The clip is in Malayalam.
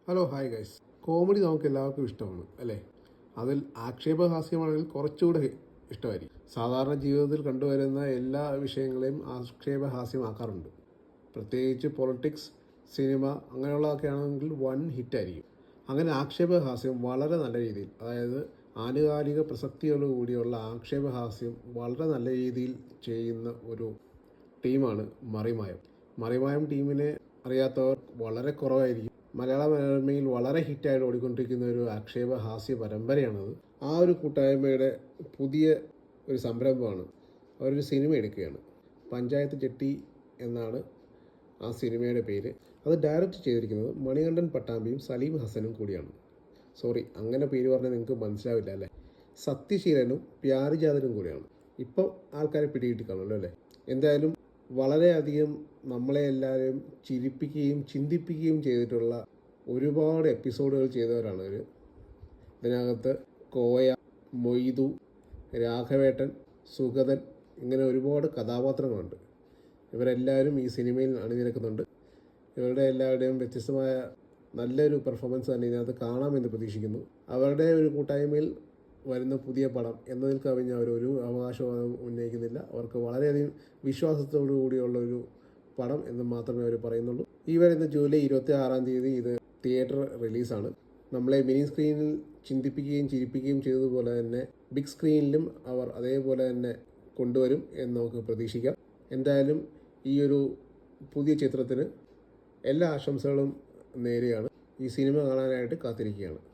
Hello hi guys. കോമഡി നമുക്ക് എല്ലാവർക്കും ഇഷ്ടമാണ് അല്ലേ? അതിൽ ആക്ഷേപഹാസ്യമാണെങ്കിൽ കുറച്ചുകൂടെ ഇഷ്ടമായിരിക്കും. സാധാരണ ജീവിതത്തിൽ കണ്ടുവരുന്ന എല്ലാ വിഷയങ്ങളെയും ആക്ഷേപഹാസ്യമാക്കാറുണ്ട്. പ്രത്യേകിച്ച് പൊളിറ്റിക്സ്, സിനിമ അങ്ങനെയുള്ളതൊക്കെ ആണെങ്കിൽ വൺ ഹിറ്റായിരിക്കും. അങ്ങനെ ആക്ഷേപഹാസ്യം വളരെ നല്ല രീതിയിൽ, അതായത് ആനുകാലിക പ്രസക്തിയോടുകൂടിയുള്ള ആക്ഷേപഹാസ്യം വളരെ നല്ല രീതിയിൽ ചെയ്യുന്ന ഒരു ടീമാണ് മറിമായം. മറിമായം ടീമിനെ അറിയാത്തവർ വളരെ കുറവായിരിക്കും. മലയാള മനോരമയിൽ വളരെ ഹിറ്റായിട്ട് ഓടിക്കൊണ്ടിരിക്കുന്ന ഒരു ആക്ഷേപ ഹാസ്യ പരമ്പരയാണത്. ആ ഒരു കൂട്ടായ്മയുടെ പുതിയ ഒരു സംരംഭമാണ്. അവരൊരു സിനിമ എടുക്കുകയാണ്. പഞ്ചായത്ത് ചെട്ടി എന്നാണ് ആ സിനിമയുടെ പേര്. അത് ഡയറക്റ്റ് ചെയ്തിരിക്കുന്നത് മണികണ്ഠൻ പട്ടാമ്പിയും സലീം ഹസനും കൂടിയാണ്. സോറി, അങ്ങനെ പേര് പറഞ്ഞാൽ നിങ്ങൾക്ക് മനസ്സിലാവില്ല അല്ലേ. സത്യശീലനും പ്യാരിജാതനും കൂടിയാണ്. ഇപ്പം ആൾക്കാരെ പിടികിട്ടി കാണുമല്ലോ അല്ലേ. എന്തായാലും വളരെയധികം നമ്മളെ എല്ലാവരെയും ചിരിപ്പിക്കുകയും ചിന്തിപ്പിക്കുകയും ചെയ്തിട്ടുള്ള ഒരുപാട് എപ്പിസോഡുകൾ ചെയ്തവരാണ് ഇവർ. ഇതിനകത്ത് കോയ, മൊയ്തു, രാഘവേട്ടൻ, സുഗതൻ, ഇങ്ങനെ ഒരുപാട് കഥാപാത്രങ്ങളുണ്ട്. ഇവരെല്ലാവരും ഈ സിനിമയിൽ അണിനിരക്കുന്നുണ്ട്. ഇവരുടെ എല്ലാവരുടെയും വ്യത്യസ്തമായ നല്ലൊരു പെർഫോമൻസ് തന്നെ ഇതിനകത്ത് കാണാമെന്ന് പ്രതീക്ഷിക്കുന്നു. അവരുടെ ഒരു കൂട്ടായ്മയിൽ വരുന്ന പുതിയ പടം എന്നതിൽ കവിഞ്ഞ അവരൊരു അവകാശവാദം ഉന്നയിക്കുന്നില്ല. അവർക്ക് വളരെയധികം വിശ്വാസത്തോടു കൂടിയുള്ള ഒരു പടം എന്ന് മാത്രമേ അവർ പറയുന്നുള്ളൂ. ഈ വരുന്ന ജൂലൈ 26 ഇത് തിയേറ്റർ റിലീസാണ്. നമ്മളെ മിനി സ്ക്രീനിൽ ചിന്തിപ്പിക്കുകയും ചിരിപ്പിക്കുകയും ചെയ്തതുപോലെ തന്നെ ബിഗ് സ്ക്രീനിലും അവർ അതേപോലെ തന്നെ കൊണ്ടുവരും എന്ന് നമുക്ക് പ്രതീക്ഷിക്കാം. എന്തായാലും ഈ ഒരു പുതിയ ചിത്രത്തിന് എല്ലാ ആശംസകളും നേരെയാണ്. ഈ സിനിമ കാണാനായിട്ട് കാത്തിരിക്കുകയാണ്.